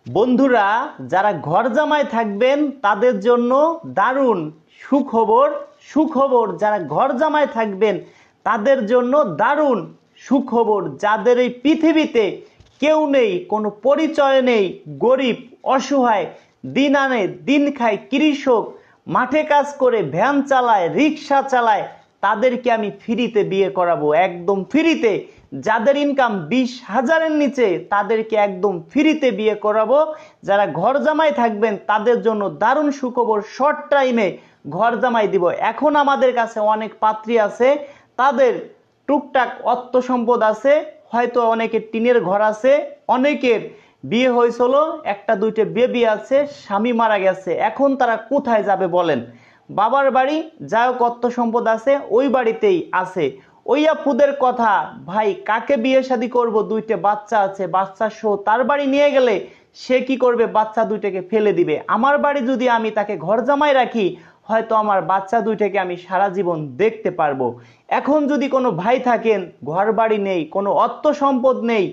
বন্ধুরা, যারা ঘর জামাই থাকবেন তাদের জন্য দারুণ সুখবর। সুখবর, যারা ঘর জামাই থাকবেন তাদের জন্য দারুণ সুখবর। যাদের এই পৃথিবীতে কেউ নেই, কোনো পরিচয় নেই, গরিব অসহায়, দিন আনে দিন খায়, কৃষক, মাঠে কাজ করে, ভ্যান চালায়, রিক্সা চালায়, তাদেরকে আমি ফ্রিতে বিয়ে করাবো, একদম ফ্রিতে। যাদের ইনকাম 20,000-এর নিচে তাদেরকে একদম ফ্রিতে বিয়ে করাবো। যারা ঘর জামাই থাকবেন তাদের জন্য দারুণ সুখবর, শর্ট টাইমে ঘর জামাই দিব। এখন আমাদের কাছে অনেক পাত্রী আছে, তাদের টুকটাক অর্থ সম্পদ আছে, হয়তো অনেকের টিনের ঘর আছে, অনেকের বিয়ে হয়েছিল, একটা দুইটা বেবি আছে, স্বামী মারা গেছে। এখন তারা কোথায় যাবে বলেন? বাবার বাড়ি যাও, অর্থ সম্পদ আছে, ওই বাড়িতেই আছে। ওই আপুদের কথা, ভাই কাকে বিয়ে শাদী করব, দুইটা বাচ্চা আছে, বাচ্চা সহ তার বাড়ি নিয়ে গেলে সে কি করবে? বাচ্চা দুইটাকে ফেলে দিবে। আমার বাড়ি যদি আমি তাকে ঘর জামাই রাখি, হয়তো আমার বাচ্চা দুইটাকে আমি সারা জীবন দেখতে পারবো। এখন যদি কোনো ভাই থাকেন, ঘর বাড়ি নেই, কোনো অর্থ সম্পদ নেই,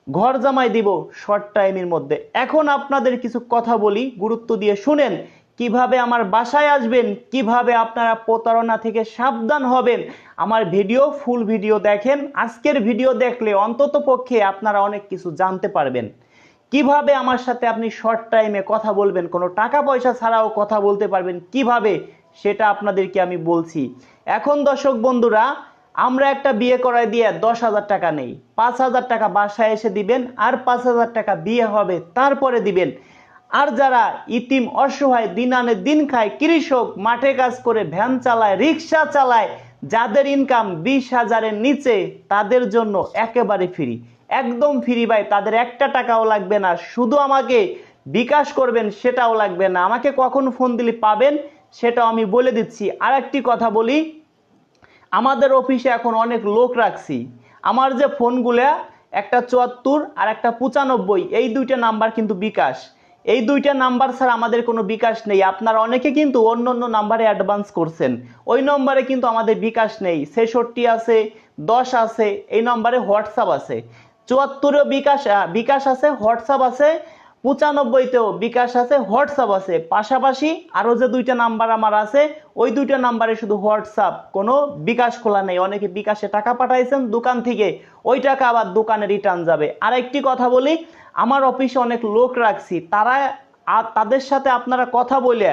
ঘর জামাই দিব শর্ট টাইমের মধ্যে। এখন আপনাদের কিছু কথা বলি, গুরুত্ব দিয়ে শুনেন। কিভাবে আমার বাসায় আসবেন, কিভাবে আপনারা প্রতারণা থেকে সাবধান হবেন, আমার ভিডিও ফুল ভিডিও দেখেন। আজকের ভিডিও দেখলে অন্তত পক্ষে আপনারা অনেক কিছু জানতে পারবেন। কিভাবে আমার সাথে আপনি শর্ট টাইমে কথা বলবেন, কোনো টাকা পয়সা ছাড়াও কথা বলতে পারবেন কিভাবে, সেটা আপনাদেরকে আমি বলছি। এখন দর্শক বন্ধুরা, আমরা একটা বিয়ে করাই দিয়ে 10,000 টাকা নেই, 5,000 টাকা বাসায় এসে দিবেন, আর 5,000 টাকা বিয়ে হবে তারপরে দিবেন। আর যারা ইতিম অসহায়, দিন আনে দিন খায়, কৃষক, মাঠে কাজ করে, ভ্যান চালায়, রিক্সা চালায়, যাদের ইনকাম 20,000-এর নিচে, তাদের জন্য একেবারে ফ্রি, একদম ফ্রি ভাই। তাদের একটা টাকাও লাগবে না, শুধু আমাকে বিকাশ করবেন, সেটাও লাগবে না। আমাকে কখন ফোন দিলে পাবেন সেটাও আমি বলে দিচ্ছি। আর একটি কথা বলি, আমাদের অফিসে এখন অনেক লোক রাখছি। আমার যে ফোনগুলা, একটা 74 আর একটা 95, এই দুইটা নাম্বার কিন্তু বিকাশ। এই দুইটা নাম্বার ছাড়া আমাদের কোনো বিকাশ নেই। আপনারা অনেকে কিন্তু অন্য অন্য নাম্বারে অ্যাডভান্স করছেন, ওই নম্বরে কিন্তু আমাদের বিকাশ নেই। 66 আছে, 10 আছে, এই নম্বরে হোয়াটসঅ্যাপ আছে। 74-এও বিকাশ আছে, হোয়াটসঅ্যাপ আছে। 95-তেও বিকাশ আছে, হোয়াটসঅ্যাপ আছে। পাশাপাশি আরও যে দুইটা নাম্বার আমার আছে, ওই দুইটা নাম্বারে শুধু হোয়াটসঅ্যাপ, কোনো বিকাশ খোলা নেই। অনেকে বিকাশে টাকা পাঠাইছেন দোকান থেকে, ওই টাকা আবার দোকানে রিটার্ন যাবে। আর একটি কথা বলি, আমার অফিসে অনেক লোক রাখছি, তাদের সাথে আপনারা কথা বলে,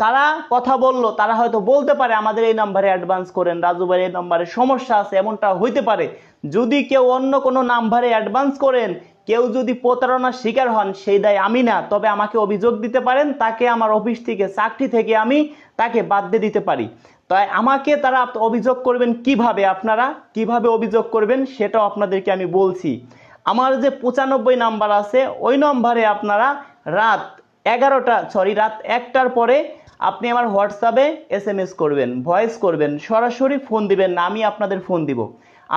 তারা কথা বললো, তারা হয়তো বলতে পারে আমাদের এই নাম্বারে অ্যাডভান্স করেন, রাজু ভাই এই নাম্বারে সমস্যা আছে, এমনটা হইতে পারে। যদি কেউ অন্য কোনো নাম্বারে অ্যাডভান্স করেন, কেউ যদি প্রতারণার শিকার হন, সেই দায় আমি না, তবে আমাকে অভিযোগ দিতে পারেন, তাকে আমার অফিস থেকে, চাকরি থেকে আমি তাকে বাদ দিয়ে দিতে পারি। তাই আমাকে তারা অভিযোগ করবেন কিভাবে, আপনারা কিভাবে অভিযোগ করবেন সেটাও আপনাদেরকে আমি বলছি। আমার যে 95 নাম্বার আছে, ওই নম্বরে আপনারা রাত 1টার পরে আপনি আমার হোয়াটসঅ্যাপে SMS করবেন, ভয়েস করবেন, সরাসরি ফোন দিবেন না, আমি আপনাদের ফোন দিব।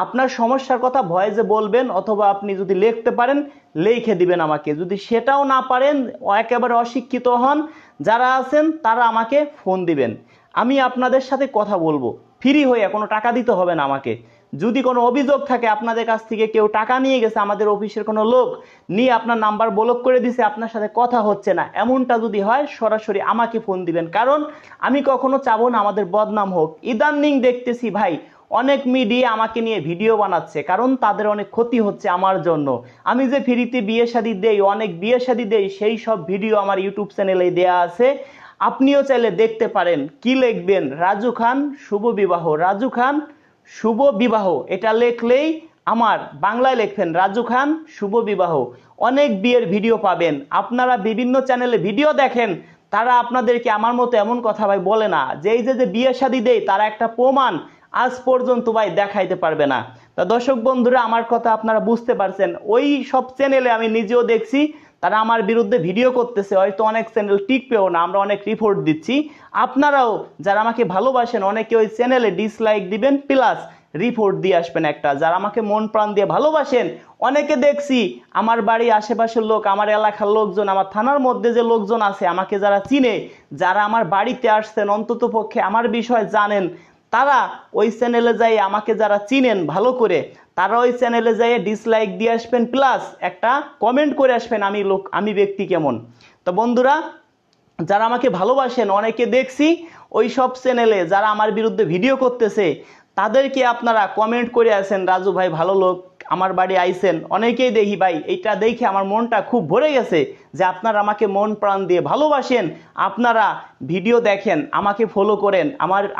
আপনার সমস্যার কথা ভয়েসে বলবেন, অথবা আপনি যদি লিখতে পারেন লিখে দিবেন আমাকে। যদি সেটাও না পারেন, একেবারে অশিক্ষিত হন যারা আছেন, তারা আমাকে ফোন দিবেন, আমি আপনাদের সাথে কথা বলবো ফ্রি হয়ে, কোনো টাকা দিতে হবে না আমাকে। যদি কোনো অভিযোগ থাকে আপনাদের কাছ থেকে কেউ টাকা নিয়ে গেছে, আমাদের অফিসের কোনো লোক নিয়ে আপনার নাম্বার ব্লক করে দিছে, আপনার সাথে কথা হচ্ছে না, এমনটা যদি হয় সরাসরি আমাকে ফোন দিবেন। কারণ আমি কখনো চাবো না আমাদের বদনাম হোক। ইদানিং দেখতেছি ভাই অনেক মিডিয়া আমাকে নিয়ে ভিডিও বানাচ্ছে, কারণ তাদের অনেক ক্ষতি হচ্ছে আমার জন্য। আমি যে ফ্রিতে বিয়ে শাদী দেই, অনেক বিয়ে শাদী দেই, সেই সব ভিডিও আমার ইউটিউব চ্যানেলে দেয়া আছে, আপনিও চাইলে দেখতে পারেন। কি লিখবেন? রাজু খান শুভ বিবাহ, রাজু খান শুভ বিবাহ, এটা লিখলেই আমার, বাংলায় লিখবেন রাজু খান শুভ বিবাহ, অনেক বিয়ের ভিডিও পাবেন। আপনারা বিভিন্ন চ্যানেলে ভিডিও দেখেন, তারা আপনাদেরকে আমার মতো এমন কথা ভাই বলে না, যে এই যে বিয়ে শাদী দেয়, তারা একটা প্রমাণ আজ পর্যন্ত ভাই দেখাইতে পারবে না। তা দর্শক বন্ধুরা, আমার কথা আপনারা বুঝতে পারছেন। ওই সব চ্যানেলে আমি নিজেও দেখছি তারা আমার বিরুদ্ধে ভিডিও করতেছে, হয়তো অনেক চ্যানেল টিকবেও না, আমরা অনেক রিপোর্ট দিচ্ছি। আপনারাও যারা আমাকে ভালোবাসেন, অনেকে ওই চ্যানেলে ডিসলাইক দিবেন, প্লাস রিপোর্ট দিয়ে আসবেন একটা। যারা আমাকে মন প্রাণ দিয়ে ভালোবাসেন, অনেকে দেখছি আমার বাড়ি আশেপাশের লোক, আমার এলাকার লোকজন, আমার থানার মধ্যে যে লোকজন আছে, আমাকে যারা চিনে, যারা আমার বাড়িতে আসছেন, অন্তত পক্ষে আমার বিষয় জানেন, তারা ওই চ্যানেলে যাই আমাকে যারা চিনেন ভালো করে, তারা ওই চ্যানেলে যেয়ে ডিসলাইক দিয়ে আসবেন, প্লাস একটা কমেন্ট করে আসবেন আমি ব্যক্তি কেমন। তো বন্ধুরা, যারা আমাকে ভালোবাসেন, অনেকে দেখছি ওই সব চ্যানেলে যারা আমার বিরুদ্ধে ভিডিও করতেছে তাদেরকে আপনারা কমেন্ট করে আছেন, রাজু ভাই ভালো লোক, আমার বাড়ি আইছেন। অনেকেই দেখি ভাই, এইটা দেখে আমার মনটা খুব ভরে গেছে যে আপনারা আমাকে মন প্রাণ দিয়ে ভালোবাসেন, আপনারা ভিডিও দেখেন, আমাকে ফলো করেন।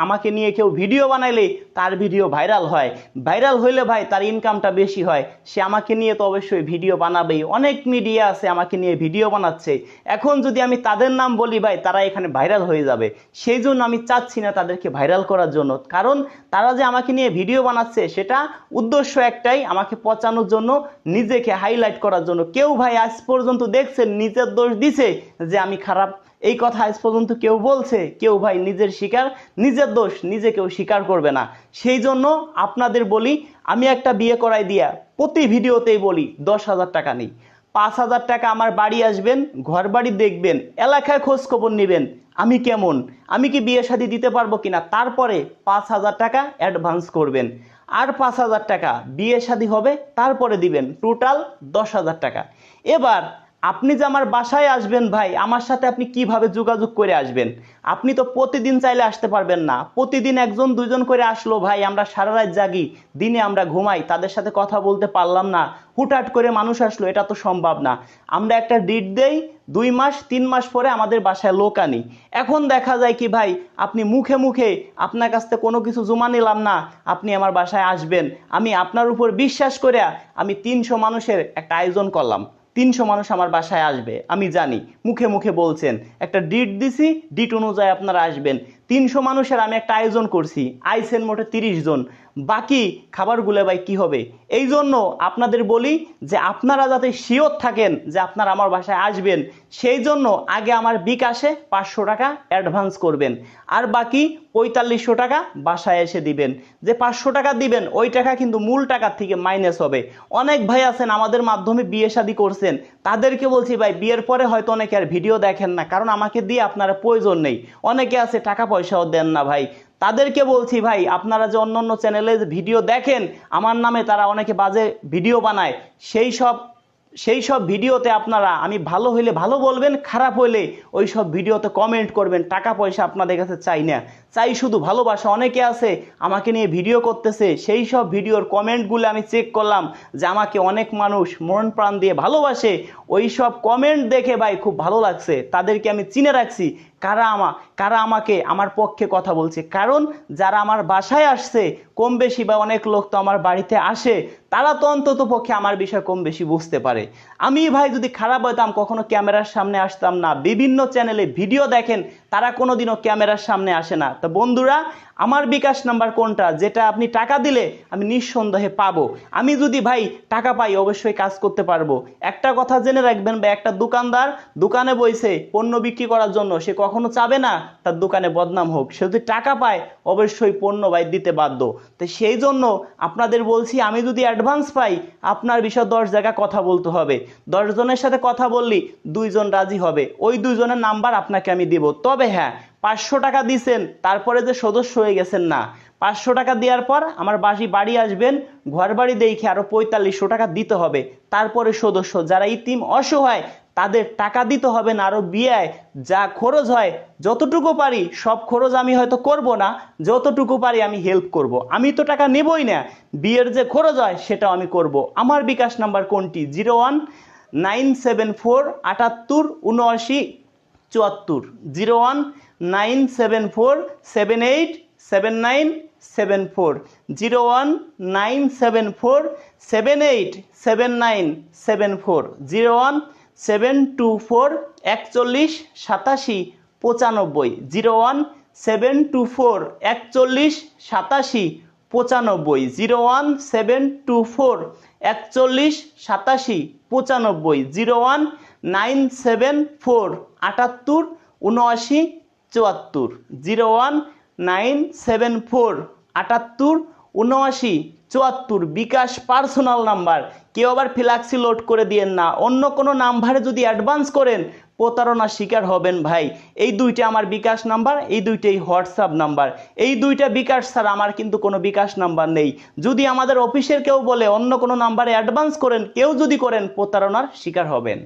আমাকে নিয়ে কেউ ভিডিও বানাইলে তার ভিডিও ভাইরাল হয়, ভাইরাল হইলে ভাই তার ইনকামটা বেশি হয়, সে আমাকে নিয়ে তো অবশ্যই ভিডিও বানাবেই। অনেক মিডিয়া আছে আমাকে নিয়ে ভিডিও বানাচ্ছে, এখন যদি আমি তাদের নাম বলি ভাই তারা এখানে ভাইরাল হয়ে যাবে। সেই জন্য আমি চাচ্ছি না তাদেরকে ভাইরাল করার জন্য, কারণ তারা যে আমাকে নিয়ে ভিডিও বানাচ্ছে সেটা উদ্দেশ্য একটাই, আমাকে পচানোর জন্য, নিজেকে হাইলাইট করার জন্য। কেউ ভাই আজ পর্যন্ত দেখছেন নিজের দোষ দিছে যে আমি খারাপ, এই কথা আজ পর্যন্ত কেউ বলছে? কেউ ভাই নিজের দোষ নিজে কেউ স্বীকার করবে না। সেই জন্য আপনাদের বলি, আমি একটা বিয়ে করাই দিয়া প্রতি ভিডিওতেই বলি 10,000 টাকা নেই, 5,000 টাকা আমার বাড়ি আসবেন, ঘর বাড়ি দেখবেন, এলাকায় খোঁজ খবর নেবেন আমি কেমন, আমি কি বিয়ে শাদী দিতে পারবো কিনা, তারপরে 5,000 টাকা অ্যাডভান্স করবেন, আর 5,000 টাকা বিয়ে শাদী হবে তারপরে দিবেন, টোটাল 10,000 টাকা। এবার আপনি যে আমার বাসায় আসবেন ভাই, আমার সাথে আপনি কিভাবে যোগাযোগ করে আসবেন? আপনি তো প্রতিদিন চাইলে আসতে পারবেন না, প্রতিদিন একজন দুজন করে আসলো ভাই, আমরা সারা রাত জাগি, দিনে আমরা ঘুমাই, তাদের সাথে কথা বলতে পারলাম না, হুটহাট করে মানুষ আসলো, এটা তো সম্ভব না। আমরা একটা ডেট দেই, 2 মাস 3 মাস পরে আমাদের বাসায় লোক আনি। এখন দেখা যায় কি ভাই, আপনি মুখে মুখে আপনার কাছ থেকে কোনো কিছু জমা নিলাম না, আপনি আমার বাসায় আসবেন, আমি আপনার উপর বিশ্বাস করে আমি 300 মানুষের একটা আয়োজন করলাম, 300 মানুষ আমার বাসায় আসবে, আমি জানি মুখে মুখে বলছেন, একটা ডিট দিছি, ডিট অনুযায়ী আপনারা আসবেন। 300 মানুষের আমি একটা আয়োজন করছি, আইসেন মোটে 30 জন, বাকি খাবারগুলো ভাই কি হবে? এই জন্য আপনাদের বলি যে আপনারা যাতে শিওর থাকেন যে আপনারা আমার বাসায় আসবেন, সেই জন্য আগে আমার বিকাশে 500 টাকা অ্যাডভান্স করবেন, আর বাকি 4500 টাকা বাসায় এসে দিবেন। যে 500 টাকা দিবেন ওই টাকা কিন্তু মূল টাকার থেকে মাইনাস হবে। অনেক ভাই আছেন আমাদের মাধ্যমে বিয়ে শাদী করছেন, তাদেরকে বলছি ভাই বিয়ের পরে হয়তো অনেকে আর ভিডিও দেখেন না, কারণ আমাকে দিয়ে আপনারা প্রয়োজন নেই। অনেকে আছে টাকা পয়সাও দেন না ভাই, তাদেরকে বলছি ভাই আপনারা যে অন্য চ্যানেলে ভিডিও দেখেন আমার নামে, তারা অনেকে বাজে ভিডিও বানায়, সেই সব ভিডিওতে আপনারা আমি ভালো হইলে ভালো বলবেন, খারাপ হইলে ওই সব ভিডিওতে কমেন্ট করবেন। টাকা পয়সা আপনাদের কাছে চাই না, চাই শুধু ভালোবাসা। অনেকে আছে আমাকে নিয়ে ভিডিও করতেছে, সেই সব ভিডিওর কমেন্টগুলো আমি চেক করলাম যে আমাকে অনেক মানুষ মন প্রাণ দিয়ে ভালোবাসে, ওই সব কমেন্ট দেখে ভাই খুব ভালো লাগছে, তাদেরকে আমি চিনে রাখছি কারা আমাকে আমার পক্ষে কথা বলছে। কারণ যারা আমার বাসায় আসছে কম বেশি, বা অনেক লোক তো আমার বাড়িতে আসে, তারা তো অন্তত পক্ষে আমার বিষয় কম বেশি বুঝতে পারে। আমি ভাই যদি খারাপ হইতাম কখনো ক্যামেরার সামনে আসতাম না। বিভিন্ন চ্যানেলে ভিডিও দেখেন, তারা কোনোদিনও ক্যামেরার সামনে আসে না। তো বন্ধুরা, আমার বিকাশ নাম্বার কোনটা, যেটা আপনি টাকা দিলে আমি নিঃসন্দেহে পাবো। আমি যদি ভাই টাকা পাই অবশ্যই কাজ করতে পারবো। একটা কথা জেনে রাখবেন ভাই, একটা দোকানদার দোকানে বইছে পণ্য বিক্রি করার জন্য, সে কখনো চাবে না তার দোকানে বদনাম হোক। সে যদি টাকা পায় অবশ্যই পণ্য ভাই দিতে বাধ্য। তো সেই জন্য আপনাদের বলছি, আমি যদি অ্যাডভান্স পাই আপনার বিষয়ে 10 জায়গায় কথা বলতে হবে। 10 জনের সাথে কথা বললি 2 জন রাজি হবে, ওই 2 জনের নাম্বার আপনাকে আমি দিব। তবে হ্যাঁ, 500 টাকা দিয়েছেন তারপরে যে সদস্য হয়ে গেছেন না, 500 টাকা দেওয়ার পর আমার বাড়ি আসবেন, ঘর বাড়ি দেখে আরো 4500 টাকা দিতে হবে, তারপরে সদস্য। যারা ইতিম অসহায় তাদের টাকা দিতে হবে না, আরো বিয়েয় যা খরচ হয় যতটুকু পারি, সব খরচ আমি হয়তো করব না, যতটুকু পারি আমি হেল্প করব। আমি তো টাকা নেবই না, বিয়ের যে খরচ হয় সেটাও আমি করব। আমার বিকাশ নাম্বার কোনটি? 01974 78 79 74, 01974 78 79 74, 01974 78 79 74, 01724 41 87 95, 01724 41 87 95, 01724 41 87 95, 01974 78 79 74, 01974 78 79 74 বিকাশ পার্সোনাল নাম্বার। কেউ আবার ফ্ল্যাক্সি লোড করে দিয়েন না, অন্য কোনো নাম্বারে যদি অ্যাডভান্স করেন প্রতারণার শিকার হবেন ভাই। এই দুইটা আমার বিকাশ নাম্বার, এই দুইটাই হোয়াটসঅ্যাপ নাম্বার। এই দুইটা বিকাশ ছাড়া আমার কিন্তু কোনো বিকাশ নাম্বার নেই। যদি আমাদের অফিসের কেউ বলে অন্য কোনো নাম্বারে অ্যাডভান্স করেন, কেউ যদি করেন, প্রতারণার শিকার হবেন।